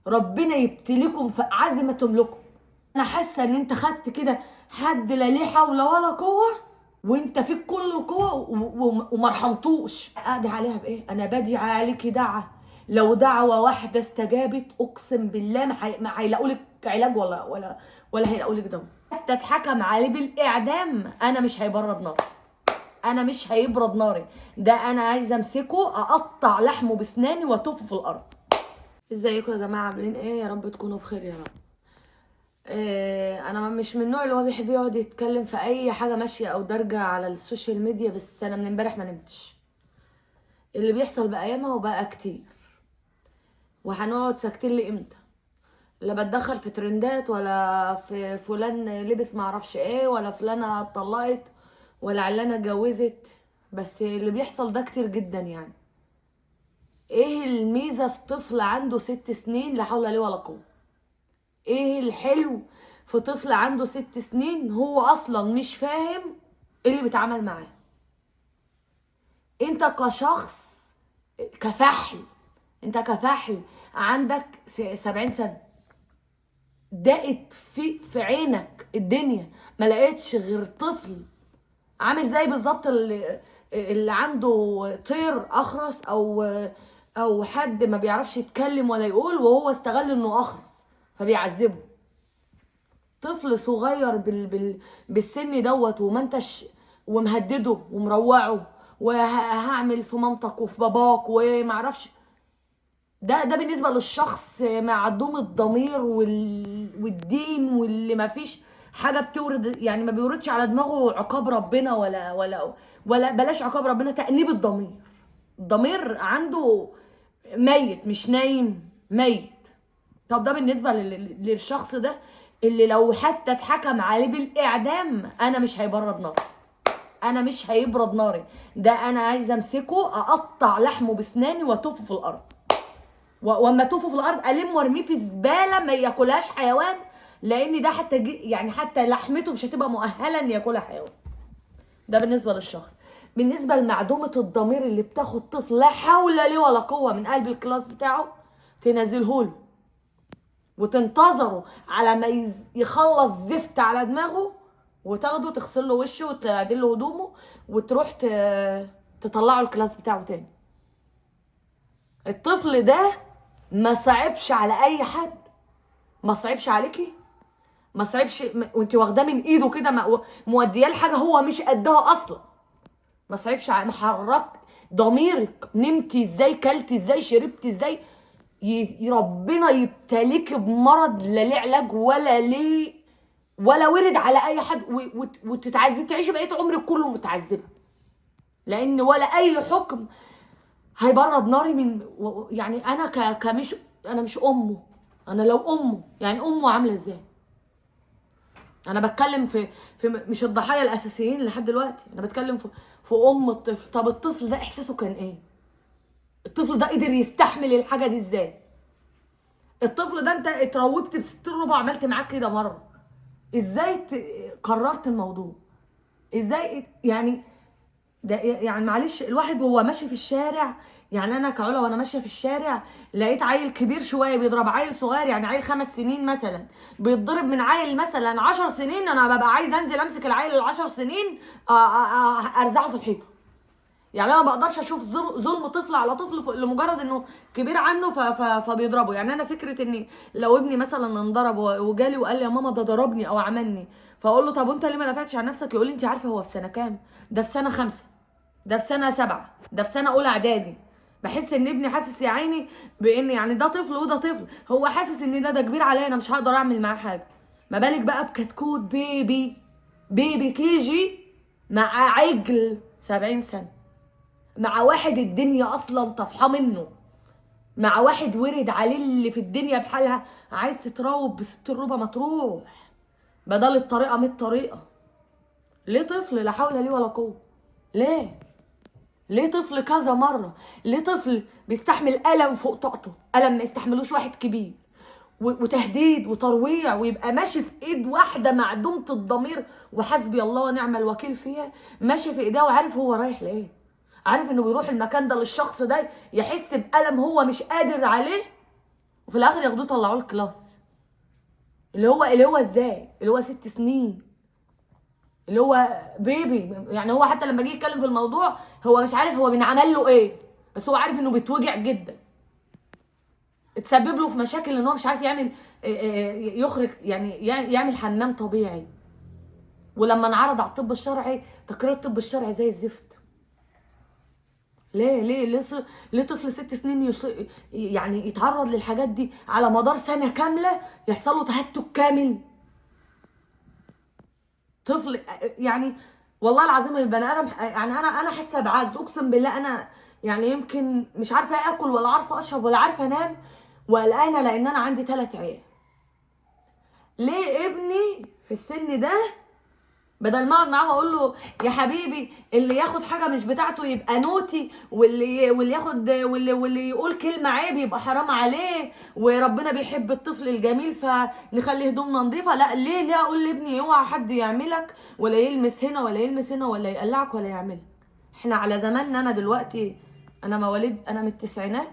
ربنا يبتليكم في اعز ما تملكوا. انا حاسه ان انت خدت كده حد لا ليه حول ولا قوه، وانت فيك كل القوه وما رحمتوش. اقضي عليها بايه؟ انا بدعي عليكي دعوه، لو دعوه واحده استجابت اقسم بالله ما هيلاقوا لك علاج ولا هيلاقوا لك دواء. حتى اتحكم عليه بالاعدام انا مش هيبرد ناري، انا مش هيبرد ناري. ده انا عايزه امسكه اقطع لحمه بسناني واتوفه في الارض. ازيكم يا جماعه؟ عاملين ايه؟ يا رب تكونوا بخير يا رب. انا مش من النوع اللي هو بيحب يقعد يتكلم في اي حاجه ماشيه او دارجه على السوشيال ميديا، بس انا من امبارح ما نمتش. اللي بيحصل بايامها وبقى كتير، وهنقعد ساكتين لامتى؟ لا بتدخل في ترندات، ولا في فلان لبس معرفش ايه، ولا فلانه اتطلقت، ولا علانه اتجوزت. بس اللي بيحصل ده كتير جدا يعني. ايه الميزه في طفل عنده 6 سنين لا حول له ولا قوه؟ ايه الحلو في طفل عنده 6 سنين هو اصلا مش فاهم ايه اللي بيتعامل معاه؟ انت كشخص، كفحل، انت كفحل عندك 70 سنة، دقت في عينك الدنيا، ما لقيتش غير طفل عامل زي بالظبط اللي عنده طير اخرس او حد ما بيعرفش يتكلم ولا يقول، وهو استغل انه اخرس فبيعذبه. طفل صغير بالسن دوت، وما انتش ومهدده ومروعه وهعمل في مامتك وفي باباك ومعرفش. ده بالنسبه للشخص معدوم الضمير والدين، واللي ما فيش حاجه بتورد، يعني ما بيوردش على دماغه عقاب ربنا ولا بلاش عقاب ربنا، تأنيب الضمير. الضمير عنده ميت، مش نايم، ميت. طب ده بالنسبه للشخص ده اللي لو حتى اتحكم عليه بالاعدام انا مش هيبرد ناري، انا مش هيبرد ناري. ده انا عايزه امسكه اقطع لحمه بسناني واتوفه في الارض، واما اتوفه في الارض الم وارميه في زباله ما ياكلهاش حيوان، لان ده حتى يعني حتى لحمته مش هتبقى مؤهله ان ياكلها حيوان. ده بالنسبه للشخص. بالنسبه لمعدومه الضمير اللي بتاخد طفل لا حول له ولا قوه من قلب الكلاس بتاعه تنزله له وتنتظره على ما يخلص زفت على دماغه، وتاخده تغسل له وشه وتعدل له هدومه وتروح تطلعه الكلاس بتاعه تاني. الطفل ده ما صعبش على اي حد، ما صعبش عليكي، ما صعبش وانت واخداه من ايده كده مودياه لحاجه هو مش قدها اصلا. ما صعبش محرك ضميرك، نمتي ازاي، كلتي ازاي، شربتي ازاي. ربنا يبتليك بمرض لا ليه علاج ولا ورد على اي حد، وتتعذبي تعيشي بقيه عمرك كله متعذبه، لان ولا اي حكم هيبرد ناري من يعني انا كمش، انا مش امه. انا لو امه، يعني امه عامله ازاي؟ انا بتكلم في مش الضحايا الاساسيين لحد دلوقتي، انا بتكلم في ام الطفل. طب الطفل ده احساسه كان ايه؟ الطفل ده قدر يستحمل الحاجه دي ازاي؟ الطفل ده انت اتروبت ب60 ربع عملت معاك كده مره، ازاي قررت الموضوع؟ ازاي يعني؟ ده يعني معلش، الواحد وهو ماشي في الشارع، يعني انا كعلا وانا ماشيه في الشارع لقيت عيل كبير شويه بيضرب عيل صغير، يعني عيل 5 سنين مثلا بيتضرب من عيل مثلا 10 سنين، انا ببقى عايز انزل امسك العيل ال10 سنين ارزعه في الحيطه. يعني انا ما بقدرش اشوف ظلم طفل على طفل لمجرد انه كبير عنه فبيضربه. يعني انا فكره اني لو ابني مثلا انضرب وجالي وقال لي يا ماما ده ضربني او عملني، فاقول له طب وانت ليه ما دافعتش عن نفسك؟ يقول لي انت عارفه هو في سنه كام؟ ده في سنه 5، ده في سنه 7، ده في سنه اولى اعدادي. بحس ان ابني حاسس يا عيني بان يعني ده طفل وده طفل، هو حاسس ان ده كبير عليا، انا مش هقدر اعمل معاه حاجه. ما بالك بقى بكتكوت بيبي كيجي مع عجل 70 سنه، مع واحد الدنيا اصلا طفحه منه، مع واحد ورد عليه اللي في الدنيا بحالها. عايز تتروب ب60 ربع ما تروح، بدل الطريقه 100 طريقه. ليه طفل لا حول لي ولا قوه؟ ليه طفل كذا مره؟ ليه طفل بيستحمل الم فوق طاقته، الم ما يستحملوش واحد كبير، وتهديد وترويع، ويبقى ماشي في ايد واحده معدومه الضمير وحسبي الله ونعم الوكيل فيها، ماشي في ايديها وعارف هو رايح لايه، عارف انه بيروح المكان ده للشخص ده يحس بألم هو مش قادر عليه، وفي الاخر ياخدوه يطلعوه الكلاس. اللي هو ازاي؟ اللي هو 6 سنين، اللي هو بيبي. يعني هو حتى لما جه يتكلم في الموضوع هو مش عارف هو بينعمل له ايه، بس هو عارف انه بيتوجع جدا. اتسبب له في مشاكل ان هو مش عارف يعمل يخرج، يعني يعمل حمام طبيعي. ولما انعرض على الطب الشرعي، تقرير الطب الشرعي زي الزفت. ليه طفل 6 سنين يعني يتعرض للحاجات دي على مدار سنة كاملة، يحصل له تهتك كامل؟ طفل يعني والله العظيم البني ادم، يعني انا حاسه بعجز، اقسم بالله. انا يعني يمكن مش عارفه اكل ولا عارفه اشرب ولا عارفه انام، وقلقانه لان انا عندي 3 عيال. ليه ابني في السن ده بدل ما اقعد معاه واقول له يا حبيبي اللي ياخد حاجه مش بتاعته يبقى نوتي، واللي ياخد واللي يقول كلمه عيب يبقى حرام عليه، وربنا بيحب الطفل الجميل فنخلي هدومنا نظيفه؟ لا، ليه اقول لابني اوعى حد يعملك ولا يلمس هنا ولا يلمس هنا ولا يقلعك ولا يعملك؟ احنا على زماننا، انا دلوقتي انا مواليد، انا من التسعينات.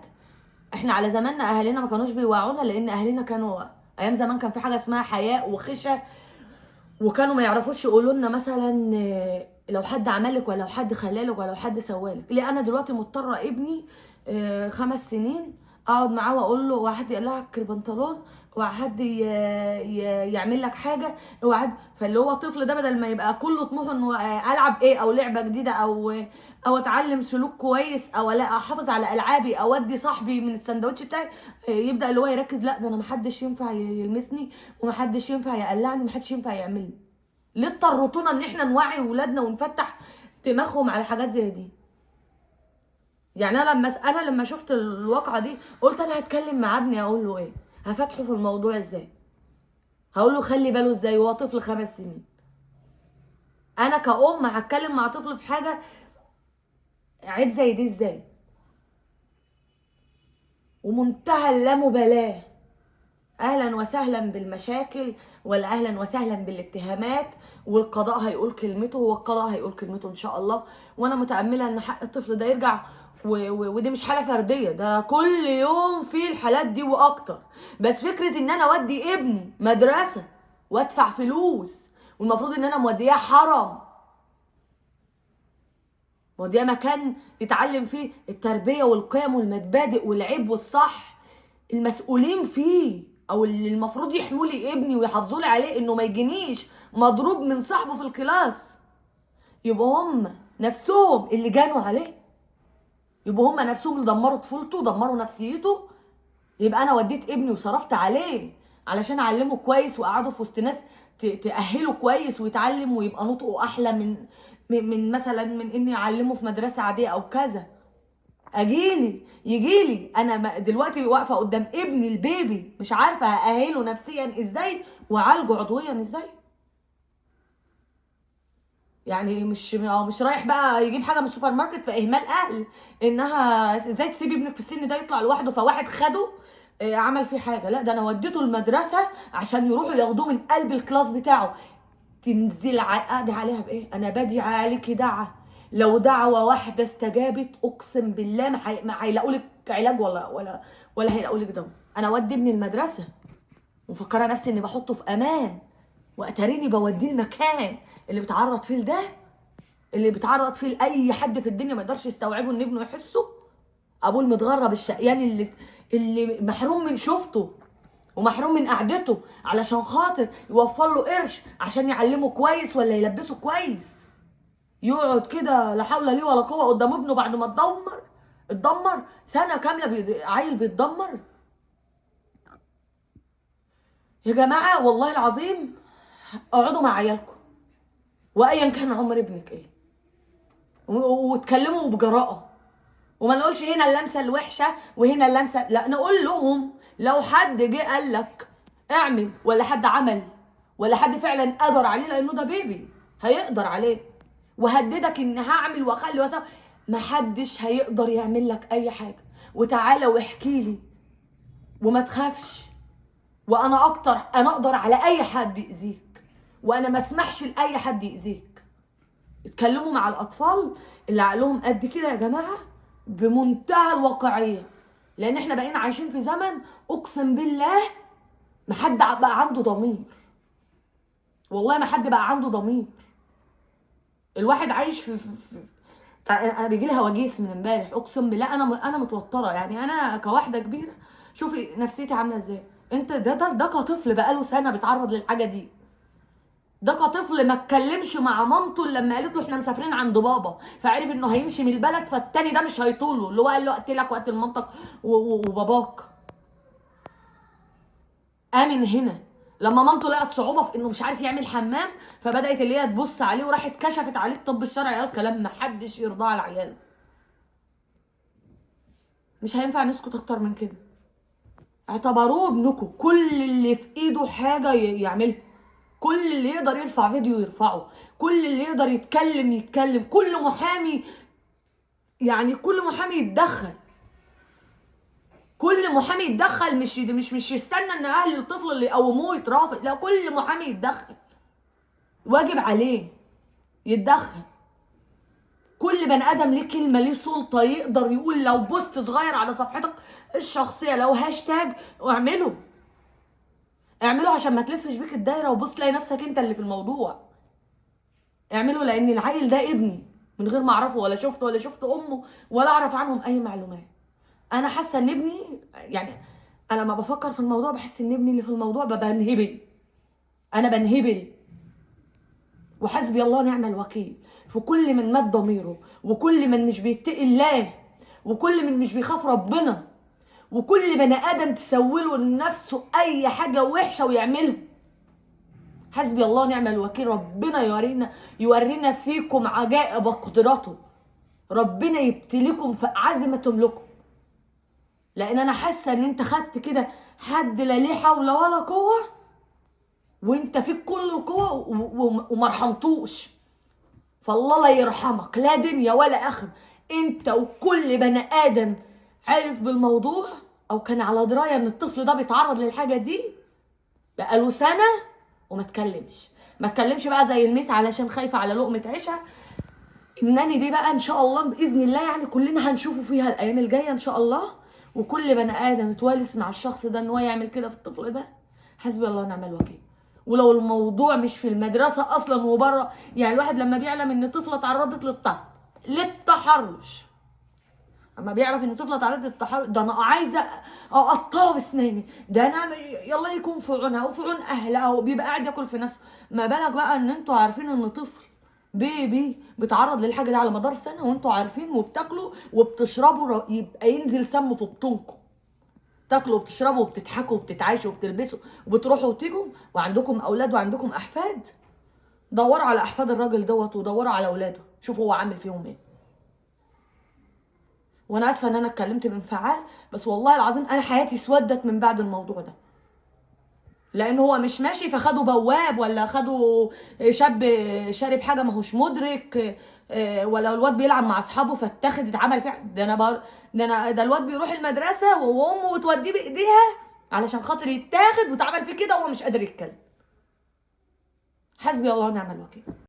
احنا على زماننا اهالينا ما كانوش بيوعونا، لان اهالينا كانوا ايام زمان كان في حاجه اسمها حياء وخشة، وكانوا ما يعرفوش يقولوا لنا مثلا لو حد عملك ولا لو حد خلالك ولا لو حد سوالك. ليه انا دلوقتي مضطره ابني 5 سنين اقعد معاه واقول له اوعى حد يقلعك البنطلون، اوعى حد يعمل لك حاجه، اوعى. فاللي هو الطفل ده بدل ما يبقى كله طموحه انه العب ايه او لعبه جديده او اتعلم سلوك كويس او لا احافظ على العابي او ادي صاحبي من السندوتش بتاعي، يبدا اللي هو يركز لا ده انا محدش ينفع يلمسني ومحدش ينفع يقلعني ومحدش ينفع يعملني. ليه اضطرتونا ان احنا نوعي ولادنا ونفتح دماغهم على حاجات زي دي؟ يعني انا لما شفت الواقعه دي قلت انا هتكلم مع ابني اقول له ايه؟ هفتحه في الموضوع ازاي؟ هقول له خلي باله ازاي وهو طفل 5 سنين؟ انا كأم هتكلم مع طفل في حاجه عيب زي دي ازاي؟ ومنتهى اللامبالاه. اهلا وسهلا بالمشاكل، ولا اهلا وسهلا بالاتهامات، والقضاء هيقول كلمته، والقضاء هيقول كلمته ان شاء الله. وانا متامله ان حق الطفل ده يرجع، ودي مش حاله فرديه، ده كل يوم في الحالات دي واكتر. بس فكره ان انا اودي ابني مدرسه وادفع فلوس، والمفروض ان انا مودياه حرم، مودياه مكان يتعلم فيه التربيه والقيم والمبادئ والعيب والصح، المسؤولين فيه او اللي المفروض يحموا لي ابني ويحافظوا لي عليه انه ما يجينيش مضروب من صاحبه في الكلاس، يبقوا هم نفسهم اللي جانوا عليه، يبقوا هم نفسهم اللي دمروا طفولته ودمروا نفسيته. يبقى انا وديت ابني وصرفت عليه علشان اعلمه كويس واقعده في وسط ناس تاهله كويس ويتعلم ويبقى نطقه احلى من مثلا من اني اعلمه في مدرسه عاديه او كذا. يجيلي انا دلوقتي واقفه قدام ابني البيبي مش عارفه ااهله نفسيا ازاي واعالجه عضويا ازاي. يعني مش رايح بقى يجيب حاجه من السوبر ماركت فاهمال اهل انها ازاي تسيب ابنك في السن ده يطلع لوحده فواحد خده عمل فيه حاجه. لا، ده انا وديته المدرسه عشان يروحوا ياخدوه من قلب الكلاس بتاعه. تنزل اقضي عليها بايه؟ انا بدعي عليكي دعوه، لو دعوه واحده استجابت اقسم بالله ما هيلاقوا لك علاج ولا هيلاقوا لك دواء. انا اودي ابني المدرسه ومفكره نفسي اني بحطه في امان، واتاريني بوديه المكان اللي بيتعرض فيه لده، اللي بيتعرض فيه لاي حد في الدنيا ما يقدرش يستوعبه ان ابنه يحسه. ابوه المتغرب الشقيان اللي محروم من شوفته ومحروم من قعدته علشان خاطر يوفر له قرش عشان يعلمه كويس ولا يلبسه كويس، يقعد كده لا حول ليه ولا قوه قدام ابنه بعد ما اتدمر سنه كامله عيل بيتدمر. يا جماعه والله العظيم اقعدوا مع عيالكم وايا كان عمر ابنك ايه واتكلموا بجراءه، وما نقولش هنا اللمسه الوحشه وهنا اللمسه، لا نقول لهم لو حد جه قال لك اعمل ولا حد عمل ولا حد فعلا قدر عليه، لانه ده بيبي هيقدر عليه، وهددك ان هعمل واخلي واسوي، محدش هيقدر يعمل لك اي حاجه. وتعالى واحكي لي وما تخافش، وانا انا اقدر على اي حد يأذيك، وانا ما اسمحش لاي حد يأذيك. اتكلموا مع الاطفال اللي عقلهم قد كده يا جماعه بمنتهى الواقعيه، لان احنا بقينا عايشين في زمن اقسم بالله ما حد بقى عنده ضمير. والله ما حد بقى عنده ضمير. الواحد عايش في انا بيجي لي هواجيس من امبارح اقسم بالله. انا متوتره، يعني انا كواحده كبيره شوفي نفسيتي عامله ازاي. انت ده كطفل بقاله سنه بيتعرض للحاجه دي. ده كطفل ما اتكلمش مع مامته إلا لما قالت له احنا مسافرين عند بابا، فعرف انه هيمشي من البلد، فالتاني ده مش هيطوله اللي هو قال له اقتلك واقتل مامتك وباباك. امن هنا لما مامته لقت صعوبه في انه مش عارف يعمل حمام، فبدات اللي هي تبص عليه وراحت كشفت عليه الطب الشرعي، قال كلام ما حدش يرضاه على عياله. مش هينفع نسكت اكتر من كده. اعتبروه ابنكم، كل اللي في ايده حاجه يعملها، كل اللي يقدر يرفع فيديو يرفعه، كل اللي يقدر يتكلم، كل محامي، يعني كل محامي يتدخل، كل محامي يتدخل. مش يستنى ان اهل الطفل اللي يقوموه يترافض، لا كل محامي يتدخل، واجب عليه يتدخل. كل بني ادم ليه كلمه، ليه سلطه، يقدر يقول لو بوست صغير على صفحتك الشخصيه، لو هاشتاج اعمله عشان ما تلفش بيك الدايره وبص تلاقي نفسك انت اللي في الموضوع. اعمله لان العيل ده ابني من غير ما اعرفه ولا شفت امه ولا اعرف عنهم اي معلومات. انا حاسه ان ابني، يعني انا لما بفكر في الموضوع بحس ان ابني اللي في الموضوع بنهبل. انا بنهبل. وحسبي الله ونعم الوكيل في كل من مات ضميره، وكل من مش بيتقي الله، وكل من مش بيخاف ربنا، وكل بني ادم تسوله لنفسه اي حاجه وحشه ويعملها. حسبي الله ونعم الوكيل. ربنا يورينا فيكم عجائب قدرته. ربنا يبتليكم في اعز ما تملكوا. لان انا حاسه ان انت خدت كده حد لا ليه حول ولا قوه، وانت فيك كل القوه ومرحمتوش. فالله لا يرحمك لا دنيا ولا اخر. انت وكل بني ادم عارف بالموضوع او كان على درايه ان الطفل ده بيتعرض للحاجه دي بقاله سنه وما اتكلمش بقى زي الميس علشان خايفه على لقمه عيشها. انني دي بقى ان شاء الله باذن الله يعني كلنا هنشوفه فيها الايام الجايه ان شاء الله. وكل بني ادم اتوالس مع الشخص ده ان هو يعمل كده في الطفل ده، حسبي الله ونعم الوكيل. ولو الموضوع مش في المدرسه اصلا وبره، يعني الواحد لما بيعلم ان طفله تعرضت للتحرش، اما بيعرف ان طفله تعرضت للتحرش، ده انا عايزه اقطعها باسناني، ده انا يلا يكون في عونها وفي عون اهلها، وبيبقى قاعد ياكل في نفسه. ما بالك بقى ان انتوا عارفين ان طفل بيبي بيتعرض للحاجه دي على مدار سنه، وانتوا عارفين وبتاكلوا وبتشربوا، يبقى ينزل سم في بطونكم. تاكلوا وبتشربوا وبتضحكوا وبتتعايشوا وبتلبسوا وبتروحوا وتيجوا وعندكم اولاد وعندكم احفاد. دوروا على احفاد الراجل دوت ودوروا على اولاده، شوفوا هو عامل فيهم ايه. وانا اسفه ان انا اتكلمت بانفعال، بس والله العظيم انا حياتي اسودت من بعد الموضوع ده. لان هو مش ماشي فخدوا بواب، ولا خدوا شاب شارب حاجه ما هوش مدرك، ولا الواد بيلعب مع اصحابه فاتاخد اتعمل فيه. ده الواد بيروح المدرسه وامه بتوديه بايديها علشان خاطر يتاخد واتعمل فيه كده وهو مش قادر يتكلم. حسبي الله ونعم الوكيل.